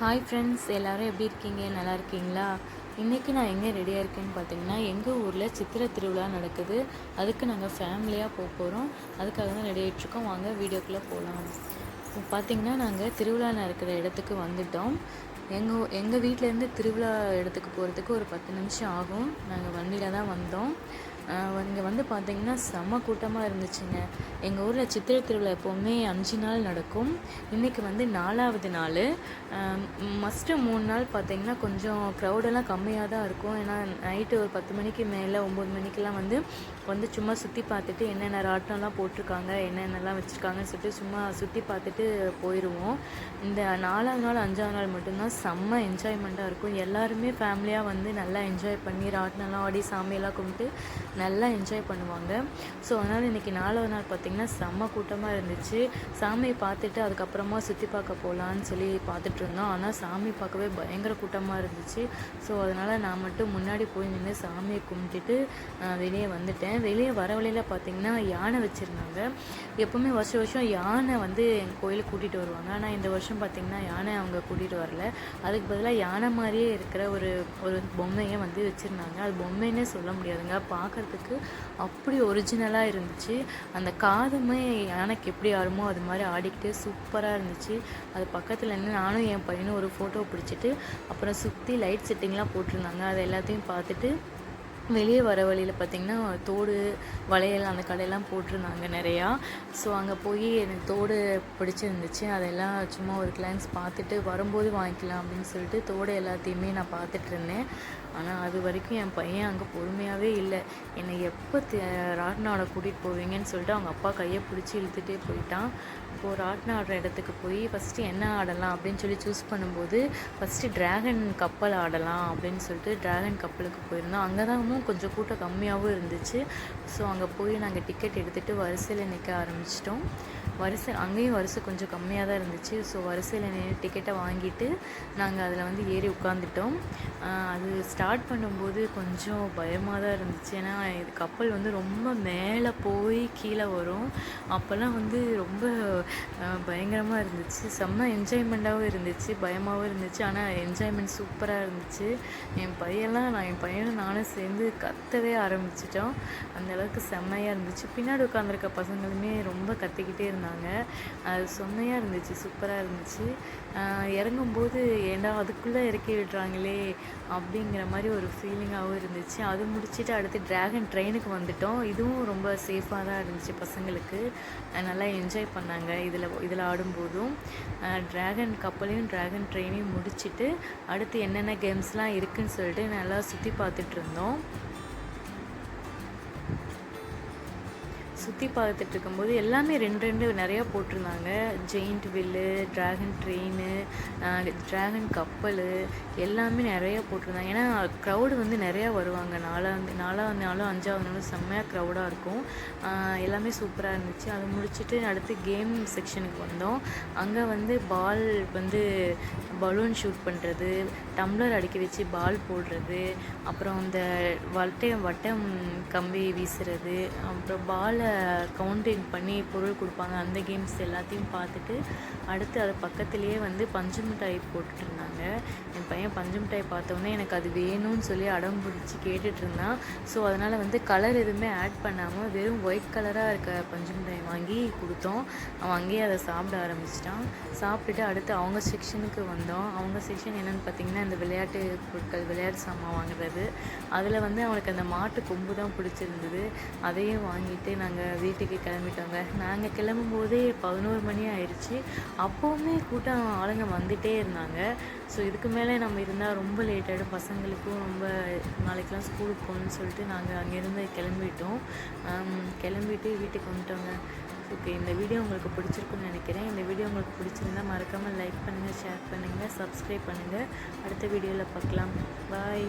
Hi friends, எல்லோரும் எப்படி இருக்கீங்க? நல்லா இருக்கீங்களா? இன்றைக்கி நான் எங்கே ரெடியாக இருக்கேன்னு பார்த்தீங்கன்னா, எங்கள் ஊரில் சித்திரை திருவிழா நடக்குது. அதுக்கு நாங்கள் ஃபேமிலியாக போகிறோம். அதுக்காக தான் ரெடி ஆகிட்ருக்கோம். வாங்க வீடியோக்குள்ளே போகலாம். பார்த்திங்கன்னா, நாங்கள் திருவிழா நடக்கிற இடத்துக்கு வந்துட்டோம். எங்கள் வீட்டிலேருந்து திருவிழா இடத்துக்கு போகிறதுக்கு ஒரு 10 நிமிஷம் ஆகும். நாங்கள் வண்டியில் தான் வந்தோம். இங்கே வந்து பார்த்திங்கன்னா செம்ம கூட்டமாக இருந்துச்சுங்க. எங்கள் ஊரில் சித்திரை திருவிழா எப்போவுமே 5 நாள் நடக்கும். இன்றைக்கி வந்து 4வது நாள். மஸ்ட்டு 3 நாள் பார்த்திங்கன்னா கொஞ்சம் க்ரௌடெல்லாம் கம்மியாக தான் இருக்கும். ஏன்னா நைட்டு ஒரு 10 மணிக்கு மேலே 9 மணிக்கெலாம் வந்து சும்மா சுற்றி பார்த்துட்டு என்னென்ன ராட்டினம்லாம் போட்டிருக்காங்க, என்னென்னலாம் வச்சுருக்காங்கன்னு சொல்லிட்டு சும்மா சுற்றி பார்த்துட்டு போயிடுவோம். இந்த 4வது நாள் 5வது நாள் மட்டும்தான் செம்ம என்ஜாய்மெண்ட்டாக இருக்கும். எல்லாருமே ஃபேமிலியாக வந்து நல்லா என்ஜாய் பண்ணி ராட்டினம்லாம் ஆடி சாமியெல்லாம் கும்பிட்டு நல்லா என்ஜாய் பண்ணுவாங்க. ஸோ அதனால் இன்றைக்கி 4வது நாள் பார்த்திங்கன்னா செம்ம கூட்டமாக இருந்துச்சு. சாமியை பார்த்துட்டு அதுக்கப்புறமா சுற்றி பார்க்க போகலான்னு சொல்லி பார்த்துட்ருந்தோம். ஆனால் சாமி பார்க்கவே பயங்கர கூட்டமாக இருந்துச்சு. ஸோ அதனால் நான் மட்டும் முன்னாடி போய் நின்று சாமியை கும்பிட்டுட்டு வெளியே வந்துட்டேன். வெளியே வர வழியில் பார்த்திங்கன்னா யானை வச்சுருந்தாங்க. எப்போவுமே வருஷம் வருஷம் யானை வந்து எங்கள் கோயிலுக்கு கூட்டிகிட்டு வருவாங்க. ஆனால் இந்த வருஷம் பார்த்திங்கன்னா யானை அவங்க கூட்டிகிட்டு வரல. அதுக்கு பதிலாக யானை மாதிரியே இருக்கிற ஒரு பொம்மையை வந்து வச்சுருந்தாங்க. அது பொம்மைன்னே சொல்ல முடியாதுங்க, பார்க்குறதுக்கு அப்படி ஒரிஜினலாக இருந்துச்சு. அந்த காதுமே யானைக்கு எப்படி ஆடுமோ அது மாதிரி ஆடிக்கிட்டே சூப்பராக இருந்துச்சு. அது பக்கத்தில் நின்று நானும் என் பையனும் ஒரு ஃபோட்டோ பிடிச்சிட்டு அப்புறம் சுற்றி லைட் செட்டிங்லாம் போட்டிருந்தாங்க. அது எல்லாத்தையும் பார்த்துட்டு வெளியே வர வழியில் பார்த்திங்கன்னா தோடு, வளையல் அந்த கடையெல்லாம் போட்டிருந்தாங்க நிறையா. ஸோ அங்கே போய் எனக்கு தோடு பிடிச்சிருந்துச்சு. அதெல்லாம் சும்மா ஒரு கிளான்ஸ் பார்த்துட்டு வரும்போது வாங்கிக்கலாம் அப்படின்னு சொல்லிட்டு தோடு எல்லாத்தையுமே நான் பார்த்துட்ருந்தேன். ஆனால் அது வரைக்கும் என் பையன் அங்கே பொறுமையாகவே இல்லை. என்னை எப்போ ராட்னாவோட கூட்டிகிட்டு போவீங்கன்னு சொல்லிட்டு அவங்க அப்பா கையை பிடிச்சி இழுத்துகிட்டே போயிட்டான். இப்போது ராட்னா ஆடுற இடத்துக்கு போய் ஃபஸ்ட்டு என்ன ஆடலாம் அப்படின்னு சொல்லி சூஸ் பண்ணும்போது ஃபஸ்ட்டு ட்ராகன் கப்பல் ஆடலாம் அப்படின்னு சொல்லிட்டு ட்ராகன் கப்பலுக்கு போயிருந்தோம். அங்கே தான் கொஞ்சம் கூட்டம் கம்மியாகவும் இருந்துச்சு. ஸோ அங்கே போய் நாங்கள் டிக்கெட் எடுத்துகிட்டு வரிசையில் நிற்க ஆரம்பிச்சிட்டோம். அங்கேயும் வரிசை கொஞ்சம் கம்மியாக தான் இருந்துச்சு. ஸோ வரிசையில் நின்று டிக்கெட்டை வாங்கிட்டு நாங்கள் அதில் வந்து ஏறி உட்காந்துட்டோம். அது ஸ்டார்ட் பண்ணும்போது கொஞ்சம் பயமாக தான் இருந்துச்சு. ஏன்னா இது கப்பல் வந்து ரொம்ப மேலே போய் கீழே வரும். அப்போல்லாம் வந்து ரொம்ப பயங்கரமாக இருந்துச்சு. செம்ம என்ஜாய்மெண்ட்டாகவும் இருந்துச்சு, பயமாகவும் இருந்துச்சு. ஆனால் என்ஜாய்மெண்ட் சூப்பராக இருந்துச்சு. என் பையனும் நானும் சேர்ந்து கத்தவே ஆரம்பிச்சிட்டோம். அந்தளவுக்கு செம்மையாக இருந்துச்சு. பின்னாடி உட்காந்துருக்க பசங்களுமே ரொம்ப கத்திக்கிட்டே இருந்தாங்க. அது செம்மையாக இருந்துச்சு, சூப்பராக இருந்துச்சு. இறங்கும்போது ஏண்டா அதுக்குள்ளே இறக்கி விடுறாங்களே அப்படிங்கிற மாதிரி ஒரு ஃபீலிங்காகவும் இருந்துச்சு. அது முடிச்சுட்டு அடுத்து ட்ராகன் ட்ரெயினுக்கு வந்துட்டோம். இதுவும் ரொம்ப சேஃபாக தான் இருந்துச்சு. பசங்களுக்கு நல்லா என்ஜாய் பண்ணாங்க இதில் ஆடும்போதும். ட்ராகன் கப்பலையும் ட்ராகன் ட்ரெயினையும் முடிச்சுட்டு அடுத்து என்னென்ன கேம்ஸ்லாம் இருக்குதுன்னு சொல்லிட்டு நல்லா சுற்றி பார்த்துட்டு இருந்தோம். சுற்றி பார்த்துட்டு இருக்கும்போது எல்லாமே 2 நிறையா போட்டிருந்தாங்க. ஜெயிண்ட் வில்லு, ட்ராகன் ட்ரெயின், ட்ராகன் கப்பல் எல்லாமே நிறையா போட்டிருந்தாங்க. ஏன்னா க்ரௌடு வந்து நிறையா வருவாங்க. 4வது நாளும் 5வது நாளும் செம்மையாக க்ரௌடாக இருக்கும். எல்லாமே சூப்பராக இருந்துச்சு. அதை முடிச்சுட்டு அடுத்து கேம் செக்ஷனுக்கு வந்தோம். அங்கே வந்து பால் வந்து பலூன் ஷூட் பண்ணுறது, டம்ளர் அடுக்கி வச்சு பால் போடுறது, அப்புறம் இந்த வட்டம் கம்பி வீசுறது, அப்புறம் பாலை கவுண்டிங் பண்ணி பொருள் கொடுப்பாங்க. அந்த கேம்ஸ் எல்லாத்தையும் பார்த்துட்டு அடுத்து அது பக்கத்துலேயே வந்து பஞ்சு மிட்டாய் போட்டுட்டு இருந்தாங்க. என் பையன் பஞ்சு மிட்டாய் பார்த்தோன்னே எனக்கு அது வேணும்னு சொல்லி அடம் பிடிச்சி கேட்டுட்டு இருந்தான். ஸோ அதனால் வந்து கலர் எதுவுமே ஆட் பண்ணாமல் வெறும் ஒயிட் கலராக இருக்க பஞ்சு மிட்டாய் வாங்கி கொடுத்தோம். அவன் அங்கேயே அதை சாப்பிட ஆரம்பிச்சிட்டான். சாப்பிட்டுட்டு அடுத்து அவங்க செக்ஷனுக்கு வந்தோம். அவங்க செக்ஷன் என்னென்னு பார்த்திங்கன்னா இந்த விளையாட்டு பொருட்கள், விளையாட்டு சாமான் வாங்குறது. அதில் வந்து அவனுக்கு அந்த மாட்டு கொம்பு தான் பிடிச்சிருந்தது. அதையும் வாங்கிட்டு நாங்கள் வீட்டுக்கு கிளம்பிட்டோங்க. நாங்கள் கிளம்பும்போதே 11 மணி ஆயிடுச்சு. அப்போவுமே கூட்டம் ஆளுங்க வந்துகிட்டே இருந்தாங்க. ஸோ இதுக்கு மேலே நம்ம இருந்தால் ரொம்ப லேட் ஆகிடும். பசங்களுக்கும் ரொம்ப நாளைக்கெலாம் ஸ்கூலுக்கு போகணுன்னு சொல்லிட்டு நாங்கள் அங்கேருந்து கிளம்பிட்டு வீட்டுக்கு வந்துட்டோங்க. ஓகே, இந்த வீடியோ உங்களுக்கு பிடிச்சிருக்குன்னு நினைக்கிறேன். இந்த வீடியோ உங்களுக்கு பிடிச்சிருந்தால் மறக்காமல் லைக் பண்ணுங்கள், ஷேர் பண்ணுங்கள், சப்ஸ்கிரைப் பண்ணுங்கள். அடுத்த வீடியோவில் பார்க்கலாம். பாய்.